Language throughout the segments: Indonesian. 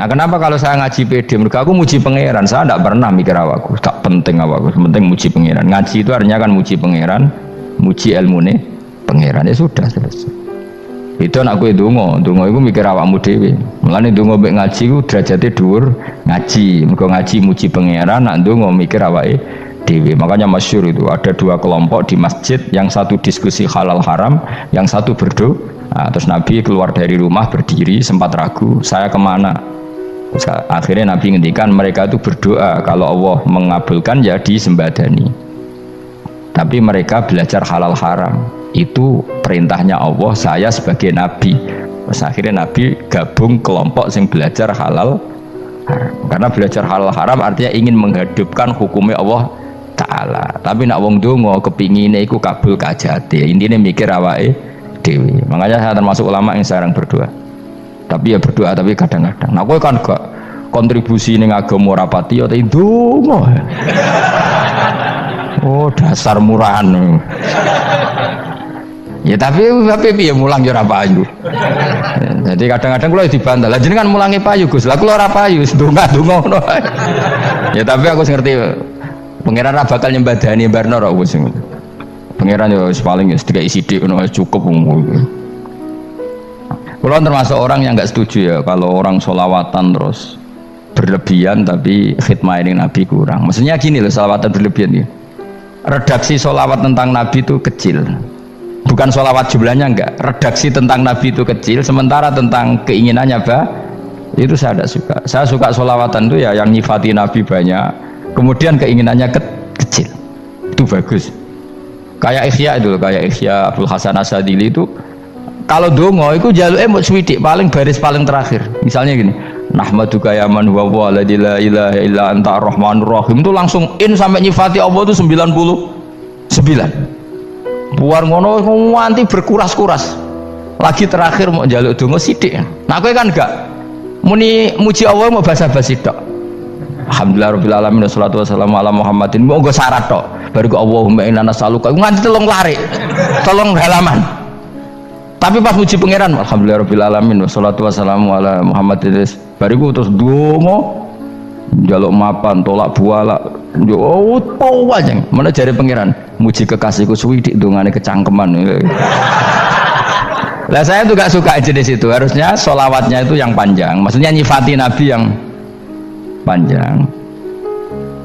Nah kenapa kalau saya ngaji PD? Mereka aku muji pangeran, saya tidak pernah mikir awakku, tak penting awakku, penting muji pangeran. Ngaji itu artinya kan muji pangeran, muji ilmune pangeran, ya sudah selesai. Itu anakku itu dongo itu mikir awakmu dewe. Mulane dongo mek ngaji ku derajate dhuwur ngaji. Mergo ngaji muji pangeran, nak dongo mikir awake dewe. Makanya masyhur itu ada dua kelompok di masjid, yang satu diskusi halal haram, yang satu berdoa. Nah, terus Nabi keluar dari rumah berdiri, sempat ragu, saya kemana? Terus akhirnya Nabi ngendikan mereka itu berdoa kalau Allah mengabulkan ya disembadani. Tapi mereka belajar halal haram. Itu perintahnya Allah, saya sebagai nabi. Terus akhirnya Nabi gabung kelompok yang belajar halal haram. Karena belajar halal haram artinya ingin menghidupkan hukumnya Allah Ta'ala. Tapi nak wong dongo kepingine iku kabul kajate. Intinya mikir awake dewi. Makanya saya termasuk ulama yang jarang berdoa. Tapi ya berdoa tapi kadang-kadang. Nah kowe kan gak kontribusi ning agama ora pati ya ndonga. Oh dasar murahan. Ya tapi piye mulang ya ora payu. Jadi kadang-kadang kula dibantah. Lah jenengan mulangi payu Gus. Lah kula ora payu, ndonga-ndonga ngono. Ya tapi aku ngerti pangeran ora bakal nyembadani barno ora wis. Pangeran ya paling ya sedikit sidik ngono cukup. Kula termasuk orang yang enggak setuju ya kalau orang sholawatan terus berlebihan tapi khidmah ini Nabi kurang. Maksudnya gini loh, sholawatan berlebihan ya. Redaksi sholawat tentang Nabi itu kecil. Bukan sholawat jumlahnya enggak, redaksi tentang Nabi itu kecil, sementara tentang keinginannya itu saya tidak suka. Saya suka sholawatan itu ya yang nyifati Nabi banyak, kemudian keinginannya kecil, itu bagus. Kayak Ikhya itu, kayak Ikhya Abdul Hasan Asadili itu, kalau dongo itu jaluknya mau swidik, paling baris paling terakhir. Misalnya gini, Nahmaduka ya man huwa la ilaha illa anta ar-rahmanur rahim, itu langsung in sampai nyifati Allah itu 99. Buar ngono nganti berkuras-kuras. Lagi terakhir mau njaluk donga sithik. Nah kowe kan enggak muni muji Allah mau basa-basi tok. Alhamdulillah rabbil alamin wassalatu wassalamu ala Muhammadin. Mau nggo syarat tok. Baru ke Allahumma inna nas'aluka nganti telung lari. Telung halaman. Tapi pas muji pangeran alhamdulillah rabbil alamin wassalatu wassalamu ala Muhammadin. Bariku terus donga njaluk mapan tolak buala. Yo aja. Mana jare pangeran muji kekasihku suwidik dongane kecangkeman. Lah saya tuh gak suka jenis itu. Harusnya sholawatnya itu yang panjang. Maksudnya nyifati Nabi yang panjang.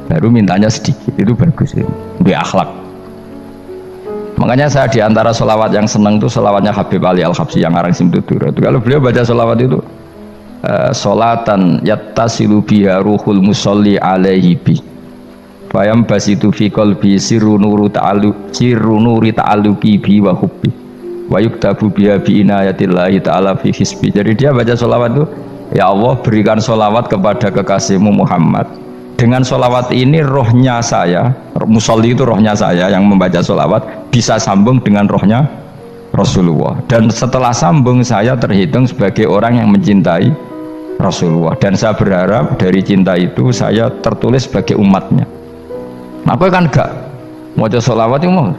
Baru mintanya sedikit. Itu bagus itu. Di akhlak. Makanya saya diantara sholawat yang senang itu sholawatnya Habib Ali Al-Habsyi yang arang Simtutur. Itu kalau beliau baca sholawat itu sholatan yattasilu biha ruhul musolli alaihi bi fayam basitu fi qalbi sirru nuri ta'alluqi bi wa hubbi wa yuktabu biha bi inayatillahi ta'ala fi hisbi. Jadi dia baca sholawat itu, ya Allah berikan sholawat kepada kekasihmu Muhammad. Dengan sholawat ini rohnya saya, musolli itu rohnya saya yang membaca sholawat bisa sambung dengan rohnya Rasulullah, dan setelah sambung saya terhitung sebagai orang yang mencintai Rasulullah, dan saya berharap dari cinta itu saya tertulis sebagai umatnya. Nah aku kan enggak mau sholawat itu mau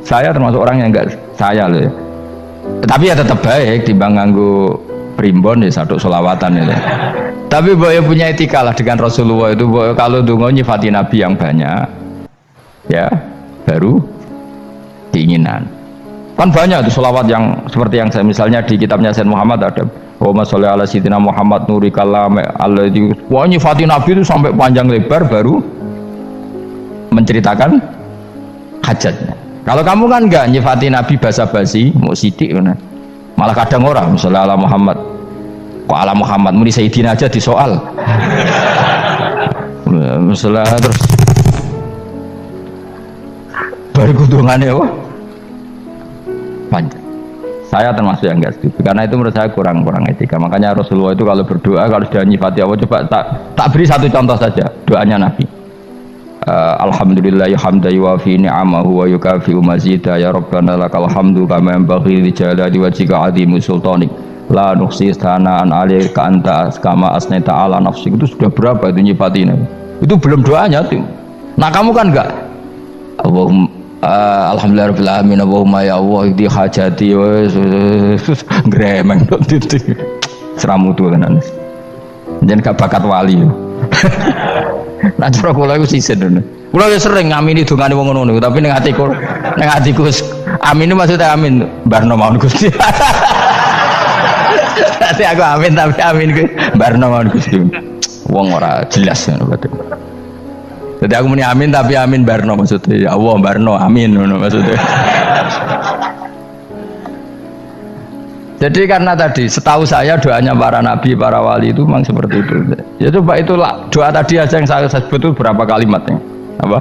saya termasuk orang yang enggak saya loh ya. Tapi ya tetap baik timbang nganggo primbon ya satu sholawatan ya. Tapi boyo punya etika lah dengan Rasulullah itu. Boyo kalau dungo nyifati Nabi yang banyak ya baru keinginan. Kan banyak itu sholawat yang seperti yang saya misalnya di kitabnya Sayyid Muhammad ada Allahumma sholli ala sayyidina Muhammad nuri kalam alladzi wa nyifati Nabi itu sampai panjang lebar baru menceritakan hajatnya. Kalau kamu kan enggak nyifati Nabi basa-basi mau sidik malah kadang orang misalnya ala Muhammad kok ala Muhammad muni sayyidina aja disoal misalnya terus baru kudungannya panjang. Saya termasuk yang enggak setuju karena itu menurut saya kurang etika. Makanya Rasulullah itu kalau berdoa kalau sudah nyifati Allah, coba tak beri satu contoh saja doanya Nabi. Alhamdulillahi hamdan yuwafi ni'amahu wa yukafi'u mazida ya rabbana lakal hamdu kama yanbaghi li jalali wajhika 'azimi sultanik la nuhsi sana'an 'alaika anta kama asnaita 'ala nafsik. Itu sudah berapa itu nyifati Nabi? Itu belum doanya tuh. Nah kamu kan enggak Allahumma alhamdulillah rabbil alamin Allahumma ya Allah di hajati gremeng titik seramu tuh kan Jangan gak bakat wali. Nah cara kula iku sisen ngono. Kula ya sering ngamini dongane wong ngono tapi ning atiku amin itu maksudnya amin barno mawon Gusti. Nanti aku amin tapi amin ku barno mawon Gusti. Wong ora jelas ngono berarti. Jadi aku muni amin tapi amin barno maksudnya. Ya Allah barno amin ngono maksudnya. Jadi karena tadi setahu saya doanya para nabi, para wali itu memang seperti itu. Ya coba itulah doa tadi aja yang saya sebut itu berapa kalimatnya? Apa?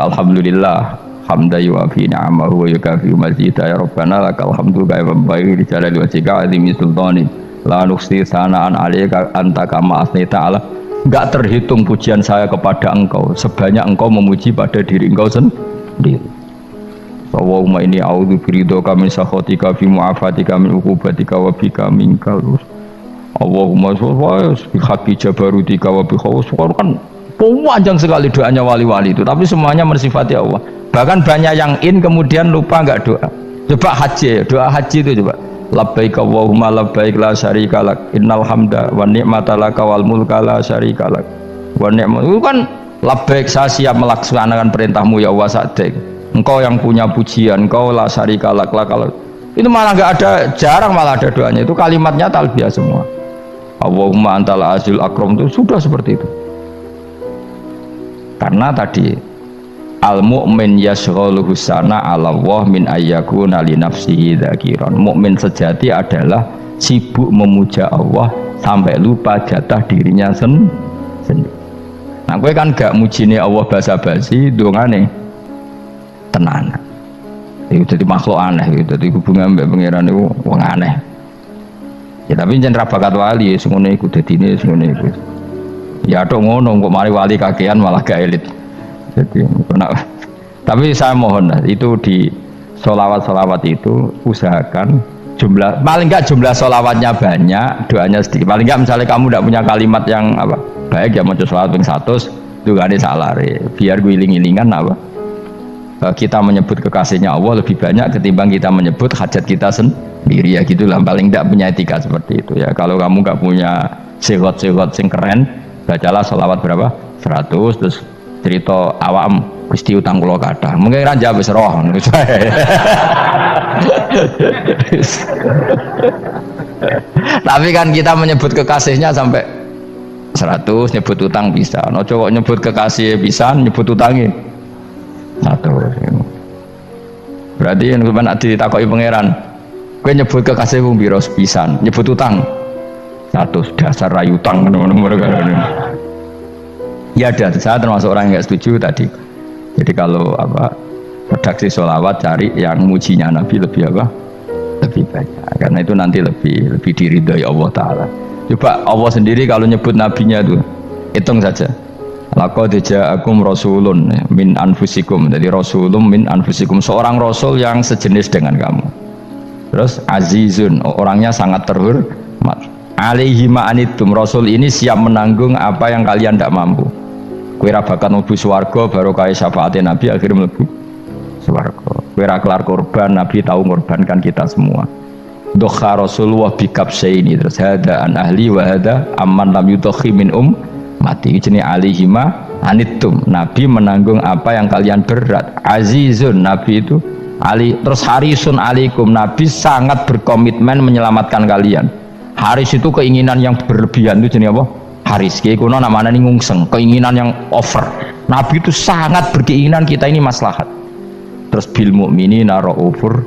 Alhamdulillah hamda yuwafi ni'amahu wa yukafi mazidah ya rabbana lakal hamdu kaya membaik di jalali wajhika azimi sultani la nukhsi sana'an alaika anta kama asnita ala. Enggak terhitung pujian saya kepada engkau sebanyak engkau memuji pada diri engkau sendiri. Allahumma inni a'udzu biridhoka min sakhatika fi mu'afatika min uqubatika wa bika minkal. Allahumma sholli bi haqqi jabarutika wa bi khawfika. Kan panjang sekali doanya wali-wali itu, tapi semuanya mensifati Allah. Bahkan banyak yang kemudian lupa enggak doa. Coba haji, doa haji itu coba. Labbaik Allahumma labbaik la syarika lak innal hamda wa ni'mata laka wal mulka la syarika lak. Wa ni'mat itu kan labbaik saya siap melaksanakan perintahmu ya Allah sa'dik. Engkau yang punya pujian, engkau la syarika lak. Itu malah enggak ada, jarang malah ada doanya. Itu kalimatnya talbiyah semua. Allahumma antal azil akram itu sudah seperti itu. Karena tadi al mu'min yashghaluhu sana 'ala Allah min ayyakuna li nafsihi dzakiran. Mukmin sejati adalah sibuk memuja Allah sampai lupa jatah dirinya sendiri. Nah, kowe kan gak mujine Allah basa-basi, dongane tenan. Itu jadi makhluk aneh, itu jadi hubungan mbek pangeran itu wong aneh. Ya tapi jan ra bakat wali ngono iku dadine ngono iku. Ya tok ngono kok mari wali kakean malah gak elit. Jadi tapi saya mohon itu di sholawat itu usahakan jumlah paling enggak jumlah sholawatnya banyak, doanya sedikit. Paling enggak misalnya kamu tidak punya kalimat yang apa baik ya mau sholawat ping 100 juga ada salah biar gue iling-ilingan apa kita menyebut kekasihnya Allah lebih banyak ketimbang kita menyebut hajat kita sendiri ya gitulah. Paling enggak punya etika seperti itu ya. Kalau kamu enggak punya segot-segot sing keren, bacalah sholawat berapa 100 terus cerita awam Gusti utang kula kathah mungkin raja wis roh tapi kan kita menyebut kekasihnya sampai 100 nyebut utang bisa no cowok nyebut kekasih bisa nyebut utangnya 100 berarti yang nak ditakoki pangeran kowe nyebut kekasih wong pira pisan nyebut utang 100 dasar rayu utang nomor ya ada, saya termasuk orang yang nggak setuju tadi. Jadi kalau apa redaksi sholawat cari yang mujinya Nabi lebih apa? Lebih banyak. Karena itu nanti lebih diridhoi Allah Taala. Coba Allah sendiri kalau nyebut nabinya itu hitung saja. Laqad ja'akum rasulun min anfusikum. Jadi rasulun min anfusikum, seorang rasul yang sejenis dengan kamu. Terus azizun, orangnya sangat terhormat. Alaihi ma'anitum, rasul ini siap menanggung apa yang kalian tidak mampu. Kowe ra bakat mlebu swarga baru kaya syafaate Nabi akhirnya mlebu swarga. Kowe ra kelar korban, Nabi tahu mengorbankan kita semua. Dokha Rasulullah bikabsaini terus hada an ahli wa hada amman lam yudokhi min mati jenenge alihima anittum. Nabi menanggung apa yang kalian berat. Azizun, Nabi itu ali terus harisun alaikum, Nabi sangat berkomitmen menyelamatkan kalian. Haris itu keinginan yang berlebihan itu jenenge apa? Haris kiai kuno namanya nih ngungseng, keinginan yang over. Nabi itu sangat berkeinginan kita ini maslahat. Terus bil mukminina raufur,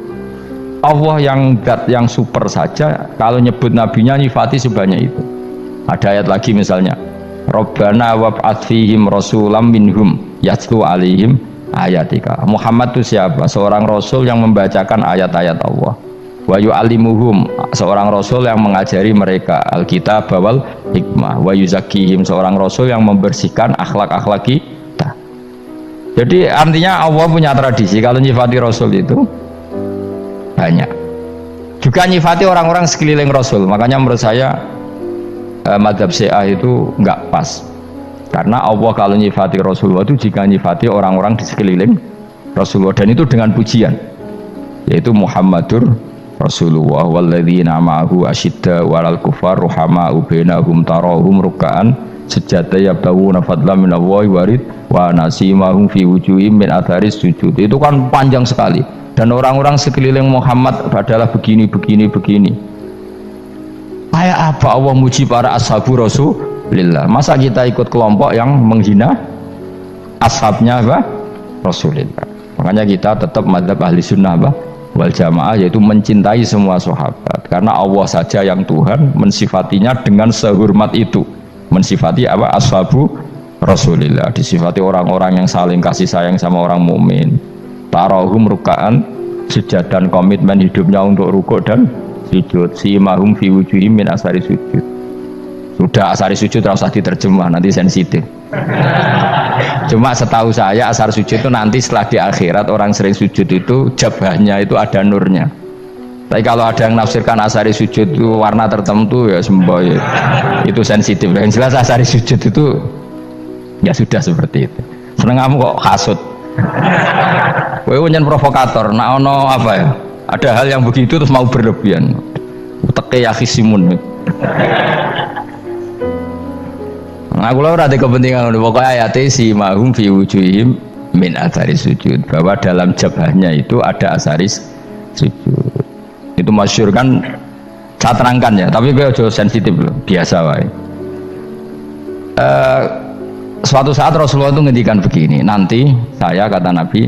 Allah yang super saja kalau nyebut nabinya nyifati sebanyak itu. Ada ayat lagi misalnya Rabbana wab'ats fihim rasulam minhum yatlu alaihim ayatika. Muhammad itu siapa? Seorang rasul yang membacakan ayat-ayat Allah. Wa yu'allimuhum, seorang rasul yang mengajari mereka alkitab wal hikmah. Wa yuzakkihim, seorang rasul yang membersihkan akhlak-akhlak kita. Jadi artinya Allah punya tradisi kalau nyifati rasul itu banyak. Juga nyifati orang-orang sekeliling rasul. Makanya menurut saya mazhab Syiah itu enggak pas. Karena Allah kalau nyifati Rasulullah itu jika nyifati orang-orang di sekeliling Rasulullah, dan itu dengan pujian, yaitu Muhammadur Rasulullah walladzina ma'ahu asyidda walal kufar ruhama'u bainahum tarahum ruk'an sujada yabtawuna fadlan minallahi warid wa nasimahum fi wujuhim min atharis sujud. Itu kan panjang sekali, dan orang-orang sekeliling Muhammad adalah begini. Kayak apa Allah muji para ashabu Rasulillah? Masa kita ikut kelompok yang menghina ashabnya apa? Rasulillah. Makanya kita tetap madzhab ahli sunnah apa? Wal jamaah, yaitu mencintai semua sahabat, karena Allah saja yang Tuhan mensifatinya dengan sehormat itu, mensifati apa? Ashabu Rasulillah, disifati orang-orang yang saling kasih sayang sama orang mukmin. Tarahum ruk'an, sujud dan komitmen hidupnya untuk rukuk dan sujud. Simahum fi wujuhim min asari sujud. Sudah asari sujud tidak usah diterjemah, nanti sensitif. Cuma setahu saya asar sujud itu nanti setelah di akhirat orang sering sujud itu jabahnya itu ada nurnya. Tapi kalau ada yang nafsirkan asari sujud itu warna tertentu ya semboy, itu sensitif. Yang jelas asari sujud itu ya sudah seperti itu. Seneng kamu kok hasut. Kowe nyen provokator, nak ono apa ya? Ada hal yang begitu terus mau berlebihan. Uteke ya khisimun. Nah, kalau ada kepentingan, pokoknya ayatnya si mahum fi wujuhim min atharis sujud, bahwa dalam jabahnya itu ada asaris sujud. Itu masyhur kan, saya terangkan ya, tapi gue jauh sensitif loh, biasa wae. Suatu saat Rasulullah itu ngendikan begini, nanti saya kata Nabi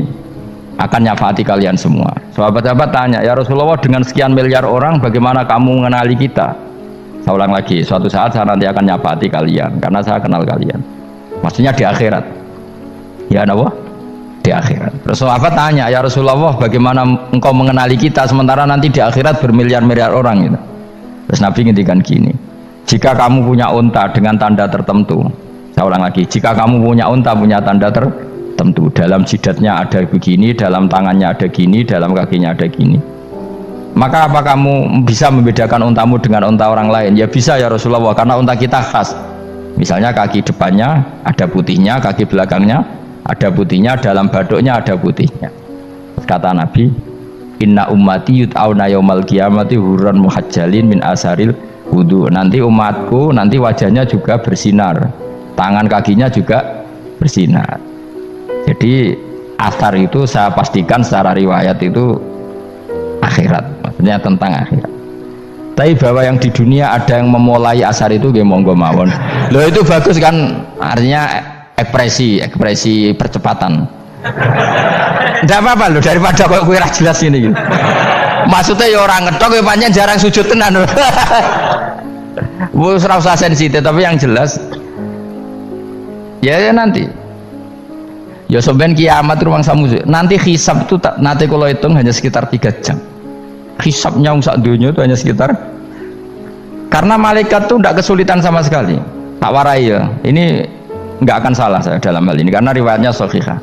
akan nyafaati kalian semua. Sahabat-sahabat tanya, ya Rasulullah dengan sekian miliar orang bagaimana kamu mengenali kita? Saya ulang lagi, suatu saat saya nanti akan nyafaati kalian karena saya kenal kalian. Maksudnya di akhirat. Ya Allah, di akhirat. Terus sahabat tanya, ya Rasulullah bagaimana engkau mengenali kita sementara nanti di akhirat bermiliar-miliar orang gitu. Terus Nabi ngendikan gini, jika kamu punya unta dengan tanda tertentu, saya ulang lagi, jika kamu punya unta punya tanda tertentu, dalam jidatnya ada begini, dalam tangannya ada gini, dalam kakinya ada gini, maka apa kamu bisa membedakan untamu dengan unta orang lain? Ya bisa ya Rasulullah, karena unta kita khas. Misalnya kaki depannya ada putihnya, kaki belakangnya ada putihnya, dalam baduknya ada putihnya. Kata Nabi, inna ummati yut'auna yaumal qiyamati hurran muhajjalin min asaril wudu. Nanti umatku nanti wajahnya juga bersinar, tangan kakinya juga bersinar. Jadi asar itu saya pastikan secara riwayat itu akhirat, maksudnya tentang akhirat. Tapi bahwa yang di dunia ada yang memulai asar itu ya monggo mawon. Loh itu bagus kan, artinya ekspresi percepatan. Tidak apa-apa loh, daripada kok kue jelas ini gitu. Maksudnya ya orang ngetok ya panjang jarang sujud tenan. Wes ora usah sensitif, tapi yang jelas ya nanti. Ya sampean kiamat ruang samu. Nanti hisab itu nanti kalau hitung hanya sekitar 3 jam. Hisabnya sak dunia itu hanya sekitar, karena malaikat itu tidak kesulitan sama sekali. Tak warai ya, ini nggak akan salah saya dalam hal ini karena riwayatnya sahihah.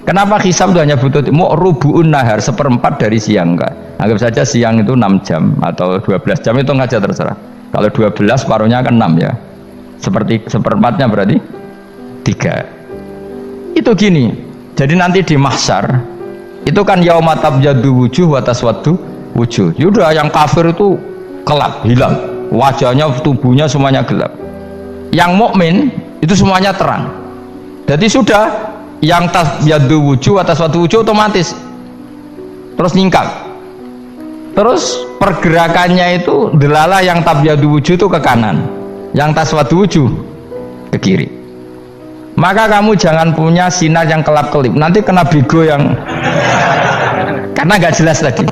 Kenapa hisab itu hanya butuh rubu'un nahar, 1/4 dari siang enggak? Anggap saja siang itu 6 jam atau 12 jam, itu aja terserah. Kalau 12 paruhnya kan 6 ya. Seperti 1/4-nya berarti 3. Itu gini. Jadi nanti di mahsyar itu kan yauma tabyaddu wujuh wa taswaddu wujuh. Yaudah yang kafir itu kelap, hilang. Wajahnya, tubuhnya semuanya gelap. Yang mukmin itu semuanya terang. Jadi sudah yang tabyaddu wujuh wa taswaddu wujuh otomatis terus nyingkap. Terus pergerakannya itu delalah yang tabyaddu wujuh itu ke kanan, yang taswaddu wujuh ke kiri. Maka kamu jangan punya sinar yang kelap-kelip, nanti kena bego yang karena nggak jelas tadi.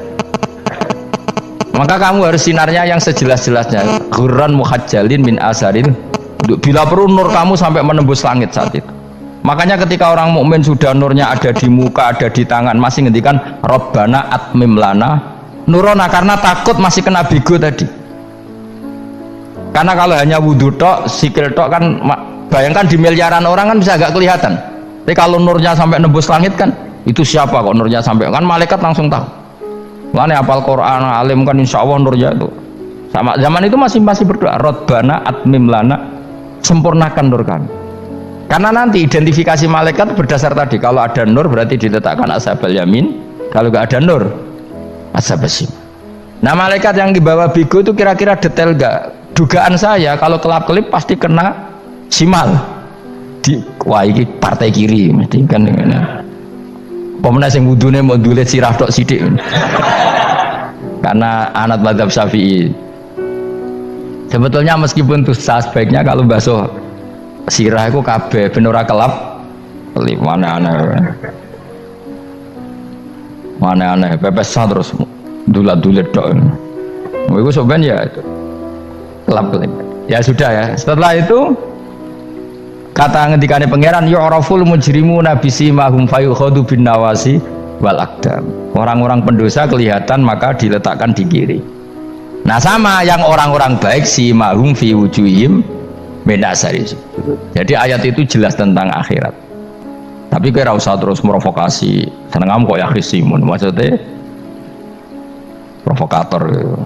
Maka kamu harus sinarnya yang sejelas-jelasnya, ghurran muhajjalin min asaril. Bila perlu nur kamu sampai menembus langit saat itu. Makanya ketika orang mukmin sudah nurnya ada di muka, ada di tangan, masih ngendikan Rabbana atmim lana nurona, karena takut masih kena bego tadi. Karena kalau hanya wudhu tok, sikil tok kan, bayangkan di miliaran orang kan bisa agak kelihatan. Tapi kalau nurnya sampai nembus langit kan, itu siapa kok nurnya sampai, kan malaikat langsung tahu. Lane hafal Quran alim kan insya Allah nurnya itu. Sama zaman itu masih berdoa Rabbana atmim lana, sempurnakan nur kami. Karena nanti identifikasi malaikat berdasar tadi, kalau ada nur berarti diletakkan ashabal yamin, kalau nggak ada nur ashabas shimal. Nah malaikat yang dibawa bego itu kira-kira detail gak? Dugaan saya kalau kelap-kelip pasti kena simal. Wah ini partai kiri mesti kan. Pemenang yang wudhunya mau dulit sirah tok sidik. Karena anak mazhab Syafi'i. Sebetulnya meskipun itu sah, sebaiknya kalau basuh sirah itu kabeh ben ora kelap. Mana aneh pepesan terus dulat-dulit tok. Itu sebenarnya ya itu kelap-kelip. Ya sudah ya. Setelah itu kata ngendikane pangeran yu'raful mujrimuna bisimahum fayukhadu bin nawasi wal aqdam. Orang-orang pendosa kelihatan maka diletakkan di kiri. Nah sama yang orang-orang baik simahum fi wujuhim min asari. Jadi ayat itu jelas tentang akhirat. Tapi kira usah terus merovokasi. Seneng kamu kok ya khisimun maksudnya provokator gitu.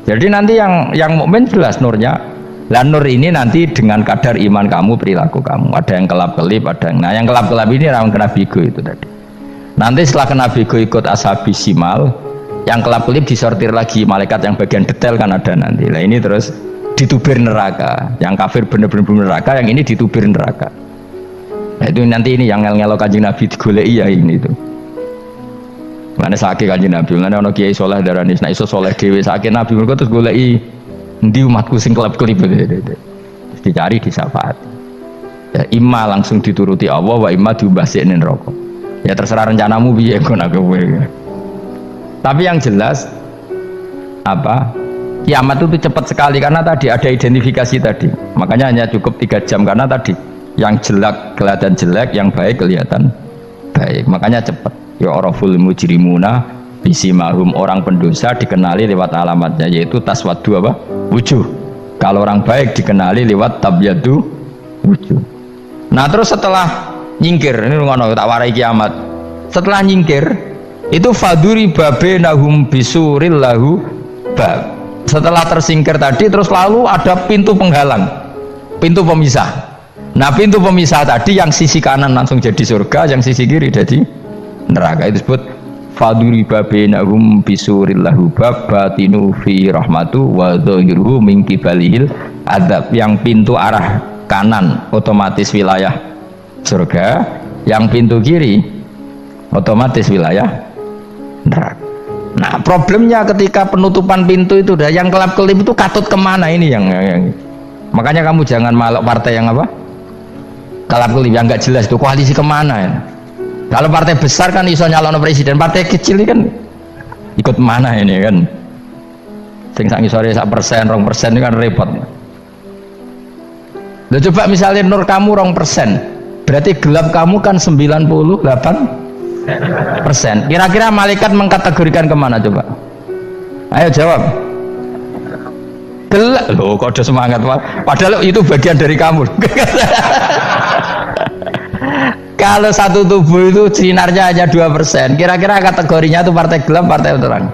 Jadi nanti yang mukmin jelas nurnya. Lah nur ini nanti dengan kadar iman kamu, perilaku kamu. Ada yang kelap-kelip, ada yang. Nah yang kelap-kelip ini orang kena bigo itu tadi. Nanti setelah kena bigo ikut ashabi simal, yang kelap-kelip disortir lagi malaikat yang bagian detail kan ada nanti. Nah ini terus ditubir neraka. Yang kafir bener-bener neraka, yang ini ditubir neraka. Nah itu nanti ini yang ngel-ngelo kanjeng Nabi digoleki ya ini itu. Mana sakit kanjeng Nabi, mana ono kiai soleh darani, nah iso soleh dewi sakit Nabi mereka terus goleki ndi umatku sing kelap-kelip gitu. Dicari disyafaati. Ya imma langsung dituruti Allah wa imma diubasikne neraka. Ya terserah rencanamu piye kono kowe. Tapi yang jelas apa? Kiamat itu cepat sekali karena tadi ada identifikasi tadi. Makanya hanya cukup 3 jam karena tadi yang jelek kelihatan jelek, yang baik kelihatan baik. Makanya cepat. Ya oraful mujrimuna bisimahum, orang pendosa dikenali lewat alamatnya yaitu taswadu apa? Wujuh. Kalau orang baik dikenali lewat tabyadu wujuh. Nah terus setelah nyingkir, ini ngono tak warai kiamat. Setelah nyingkir itu faduri babenahum bisuril lahu bab. Setelah tersingkir tadi terus lalu ada pintu penghalang, pintu pemisah. Nah pintu pemisah tadi yang sisi kanan langsung jadi surga, yang sisi kiri jadi neraka. Itu disebut faduri babenahum bisuril lahu bab batinu fi rahmatu wa dhahiruhu min kibalihil adab. Yang pintu arah kanan otomatis wilayah surga, yang pintu kiri otomatis wilayah neraka. Nah problemnya ketika penutupan pintu itu dah yang kelap-kelip itu katut kemana ini yang makanya kamu jangan malok partai yang apa kelap-kelip yang nggak jelas itu koalisi kemana ya. Kalau partai besar kan iso nyalon presiden, partai kecil ini kan ikut mana ini kan sing sak ngisore 1%, 2% ini kan repot. Loh coba misalnya nur kamu 2%, berarti gelap kamu kan 98%. Kira-kira malaikat mengkategorikan kemana coba? Ayo jawab. Gelap. Loh kok ada semangat Pak? Padahal itu bagian dari kamu. Kalau satu tubuh itu sinarnya hanya 2%, kira-kira kategorinya itu partai gelap, partai terang.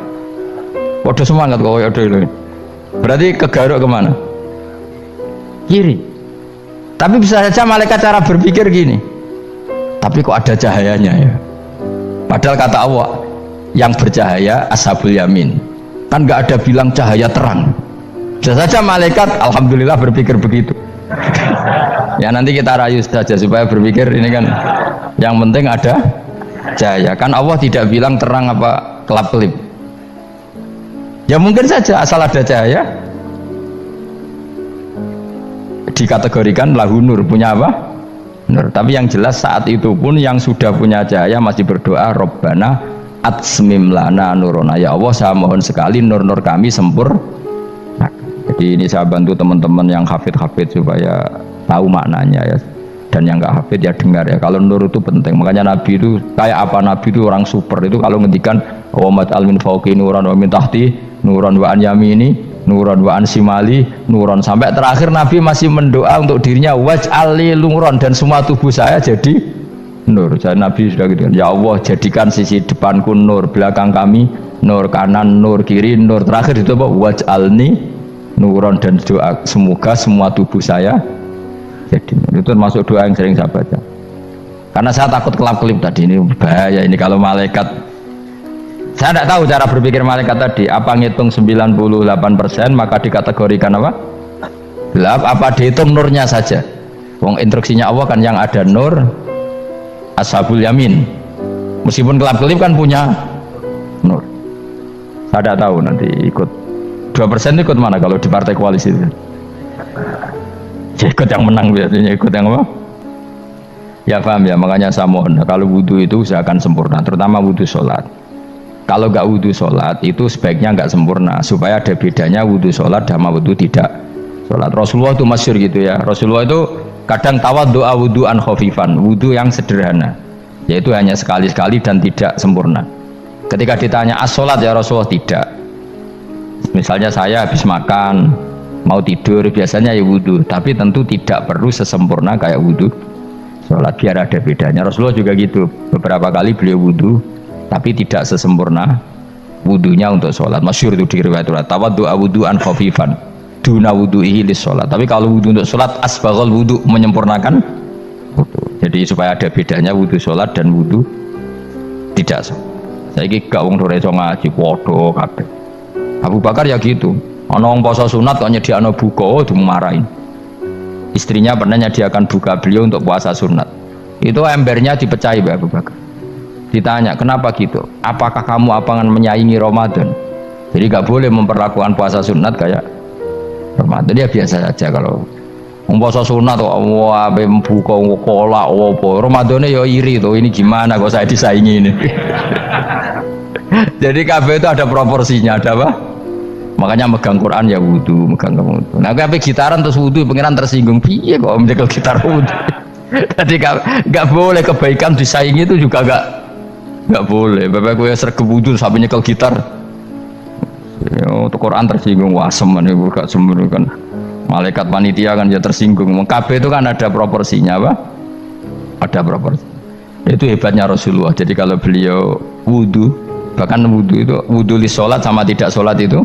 Waduh semangat kok ya dulu. Berarti kegaruk kemana? Kiri. Tapi bisa saja malaikat cara berpikir gini. Tapi kok ada cahayanya ya? Padahal kata Allah, yang bercahaya ashabul yamin. Kan nggak ada bilang cahaya terang. Bisa saja malaikat, alhamdulillah berpikir begitu. Ya nanti kita rayu saja supaya berpikir ini kan yang penting ada cahaya. Kan Allah tidak bilang terang apa kelap-kelip. Ya mungkin saja asal ada cahaya dikategorikan lahu nur, punya apa? Nur. Tapi yang jelas saat itu pun yang sudah punya cahaya masih berdoa Rabbana atsmim lana nurona. Ya Allah saya mohon sekali nur-nur kami sempurna. Jadi ini saya bantu teman-teman yang hafid-hafid supaya tahu maknanya ya, dan yang nggak hafid ya dengar ya. Kalau nur itu penting, makanya Nabi itu kayak apa? Nabi itu orang super itu kalau ngendikan wa al min fauqi nuran wa min tahti nuran wa an yamini nuran wa an simali nuran, sampai terakhir Nabi masih mendoa untuk dirinya waj'alli nuran, dan semua tubuh saya jadi nur. Jadi Nabi sudah gitu, ya Allah jadikan sisi depanku nur, belakang kami nur, kanan nur, kiri nur, terakhir itu apa? Waj'alni nuron, dan doa semoga semua tubuh saya jadi itu termasuk doa yang sering saya baca karena saya takut kelap-kelip tadi. Ini bahaya ini kalau malaikat Saya tidak tahu cara berpikir malaikat tadi. Apa ngitung 98% maka dikategorikan apa? Gelap. Apa dihitung nurnya saja? Wong instruksinya Allah kan yang ada nur ashabul yamin. Meskipun kelap-kelip kan punya nur. Saya tidak tahu nanti ikut 2% ikut mana kalau di partai koalisi itu? Ikut yang menang biasanya, ikut yang apa? Ya paham ya, makanya saya mohon kalau wudhu itu usahakan sempurna, terutama wudhu sholat. Kalau nggak wudhu sholat itu sebaiknya nggak sempurna, supaya ada bedanya wudhu sholat sama wudhu tidak sholat. Rasulullah itu masyhur gitu ya, Rasulullah itu kadang tawaddu'a wudhu'an khafifan, wudhu yang sederhana, yaitu hanya sekali-sekali dan tidak sempurna. Ketika ditanya as-sholat ya Rasulullah, tidak. Misalnya saya habis makan, mau tidur, biasanya ya wudhu, tapi tentu tidak perlu sesempurna kayak wudhu sholat, biar ada bedanya. Rasulullah juga gitu, beberapa kali beliau wudhu tapi tidak sesempurna wudhunya untuk sholat. Masyhur itu di riwayat tawaddu'a wudhu'an khafifan duna wudhu'ihi lis sholat. Tapi kalau wudhu untuk sholat asbaghal wudhu, menyempurnakan wudhu. Jadi supaya ada bedanya wudhu sholat dan wudhu tidak sholat. Saya gak wong ora iso ngaji podo kabeh. Abu Bakar ya gitu, ana wong poso sunat kok nyediakno buka dimarahin. Istrinya pernah nyediakan buka beliau untuk puasa sunat, itu embernya dipecahi Abu Bakar. Ditanya kenapa gitu, apakah kamu akan menyaingi Ramadan? Jadi gak boleh memperlakukan puasa sunat kayak Ramadan. Dia biasa saja. Kalau puasa sunat wah buka kolak apa Ramadannya ya iri tuh, ini gimana kok saya disaingi ini. Jadi kabeh itu ada proporsinya, ada apa? Makanya megang Quran ya wudhu, megang wudhu. Nah tapi gitaran terus wudhu, pengiran tersinggung, piye kok menjegal gitar wudhu. Jadi gak boleh kebaikan disaingi, itu juga gak boleh. Bapak gue sergap wudhu sampai nyekel gitar. Untuk Quran tersinggung, wah semen ibu gak semen kan. Malaikat panitia kan ya tersinggung. KB itu kan ada proporsinya apa? Ada proporsi. Itu hebatnya Rasulullah. Jadi kalau beliau wudhu, bahkan wudhu itu wudhu li sholat sama tidak sholat itu.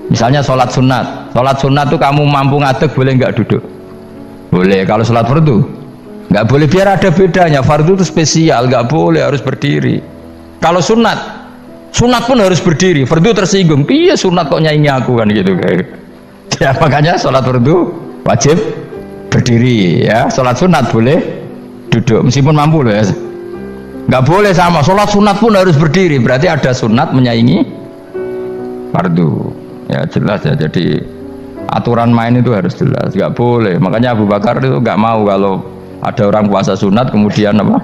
Misalnya sholat sunat itu kamu mampu ngadeg boleh nggak duduk? Boleh. Kalau sholat fardu nggak boleh, biar ada bedanya. Fardu itu spesial, nggak boleh, harus berdiri. Kalau sunat pun harus berdiri. Fardu tersinggung, iya sunat kok nyaingi aku kan gitu kayak. Ya makanya sholat fardu wajib berdiri ya. Sholat sunat boleh duduk meskipun mampu loh ya. Nggak boleh sama. Sholat sunat pun harus berdiri. Berarti ada sunat menyaingi fardu. Ya jelas ya. Jadi aturan main itu harus jelas. Nggak boleh. Makanya Abu Bakar itu nggak mau kalau ada orang puasa sunat kemudian apa?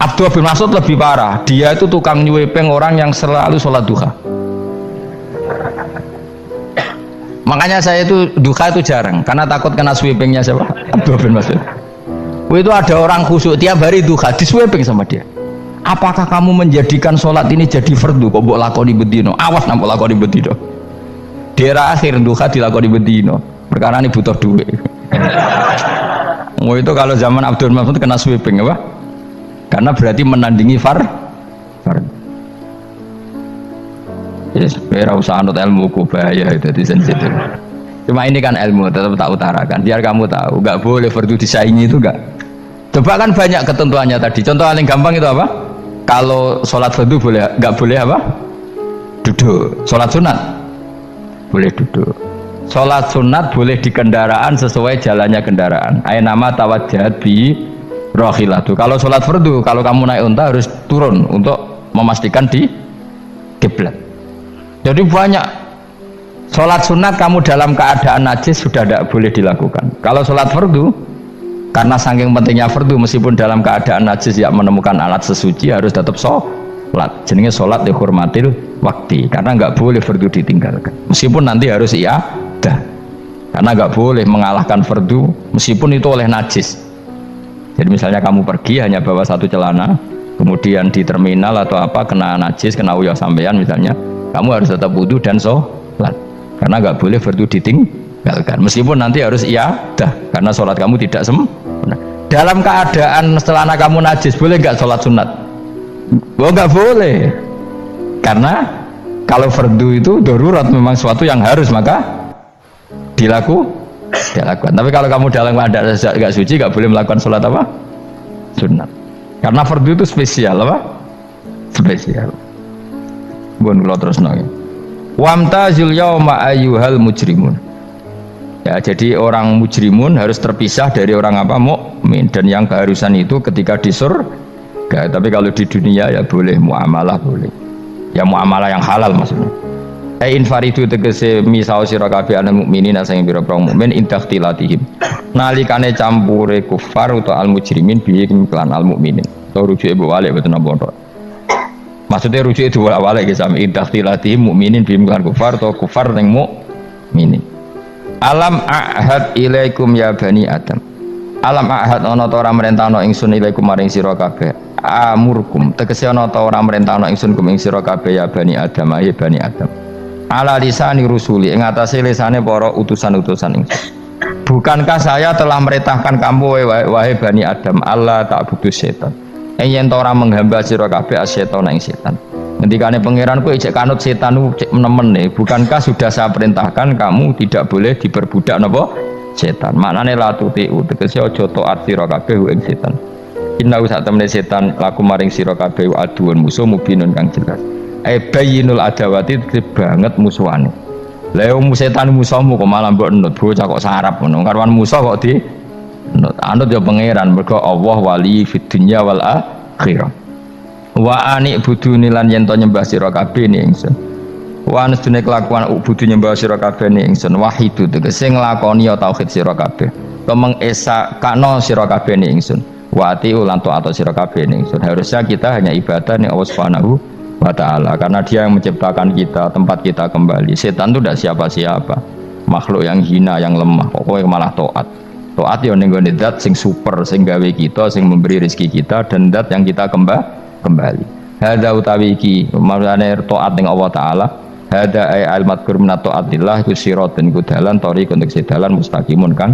Abdullah bin Mas'ud lebih parah. Dia itu tukang nyuepeng orang yang selalu sholat duha. Makanya saya itu duha itu jarang karena takut kena sweepingnya siapa? Abdullah bin Mas'ud. Itu ada orang khusyuk tiap hari duha disweeping sama dia. Apakah kamu menjadikan sholat ini jadi fardu kok mbok lakoni bedino? Awas nang mbok lakoni bedino. Daerah akhir duha dilakoni bedino. Perkara ini butuh duit. Itu kalau zaman Abdul Mas'ud kena sweeping apa? Karena berarti menandingi fardu. Yes, ora usah anut ilmu ku bahaya itu di sensitif. Cuma ini kan ilmu tetap tak utarakan biar kamu tahu, nggak boleh fardu disaingi itu nggak. Coba kan banyak ketentuannya tadi. Contoh paling gampang itu apa? Kalau sholat fardu boleh nggak boleh apa? Duduk. Sholat sunat boleh duduk. Sholat sunat boleh di kendaraan sesuai jalannya kendaraan. Nama tawajjahat bi rohilatu. Kalau sholat fardu, kalau kamu naik unta harus turun untuk memastikan di kiblat. Jadi banyak sholat sunat kamu dalam keadaan najis sudah tidak boleh dilakukan. Kalau sholat fardu, karena saking pentingnya fardu, meskipun dalam keadaan najis tidak menemukan alat sesuci harus tetap sholat. Jenenge sholat dihormatil waktu, karena nggak boleh fardu ditinggalkan. Meskipun nanti harus iadah, karena nggak boleh mengalahkan fardu meskipun itu oleh najis. Jadi misalnya kamu pergi hanya bawa satu celana, kemudian di terminal atau apa kena najis, kena uyah sampean misalnya, kamu harus tetap wudu dan sholat karena nggak boleh fardu ditinggalkan meskipun nanti harus iadah karena sholat kamu tidak sempurna. Dalam keadaan celana kamu najis boleh nggak sholat sunat? Oh nggak boleh, karena kalau fardu itu darurat, memang sesuatu yang harus maka dilakukan. Tapi kalau kamu dalam keadaan nggak suci nggak boleh melakukan sholat apa? Sunat. Karena fardu itu spesial apa? spesial. Bukan kalau terus nol. Wamtazul yauma ayyuhal mujrimun. Ya, jadi orang mujrimun harus terpisah dari orang apa mukmin, dan yang keharusan itu ketika di surga. Tapi kalau di dunia ya boleh muamalah boleh. Ya muamalah yang halal maksudnya. Infaridu tegese misau sira kabeh ana mukminin sing pira-pira mukmin intakhtilatihim. Nalikane campure kufar utawa al mujrimin bi iklan al mukminin. To rujuke mbok walik mboten napa. Maksudnya rujuke diwalik ge sami intakhtilatihim mukminin bi iklan kufar atau kufar ning mukminin. Alam ahad ilaikum ya bani Adam. Alam ahad ana ta ora merentano ingsun ilaikum maring sira kabeh. Amurkum tegese ana ta ora merentano ingsun kum ing sira kabeh ya bani Adam ya bani Adam. Ala lisani rusuli ing atase lisane para utusan-utusan ingsun. Bukankah saya telah merintahkan kamu wahai bani Adam Allah ta'budu setan. Yen ta ora menghamba sira kabeh asyaiton ing setan. Ngendikane pangeran kowe cek kanut setan cek nemen nih. Bukankah sudah saya perintahkan kamu tidak boleh diperbudak napa setan. Maknane la tutiu tegese aja taat sira kabeh ing setan. Inna sak temene setan laku maring sira kabeh aduun musuh mubinun kang jelas. Bayinul adawati banget musuhane. Lah setan musuhmu kok malah mbok nut bocah kok sarap ngono. Karwan musuh kok di nut. Anut ya pangeran mergo Allah wali fid dunya wal akhirah. Wa ani buduni lan yen to nyembah sira kabeh ni ingsun. Wa anstune kelakuan budu nyembah sira kabeh ni ingsun wahidu tegese nglakoni tauhid sira kabeh. Kemeng esa kana sira kabeh ni ingsun. Wa ati ulan taat sira kabeh ni ingsun. Harusnya kita hanya ibadah ning Allah Subhanahu wa ta'ala karena dia yang menciptakan kita, tempat kita kembali. Setan itu tidak siapa-siapa, makhluk yang hina, yang lemah. Pokoknya malah taat ya ning gone zat sing super, sing gawe kita, sing memberi rezeki kita, dan zat yang kita kembali. Hadza utawi iki maksudane taat ning Allah taala. Hadza ay al-madkur min taatillah iku siratun ku dalan tori untuk sedalan mustaqimun kan.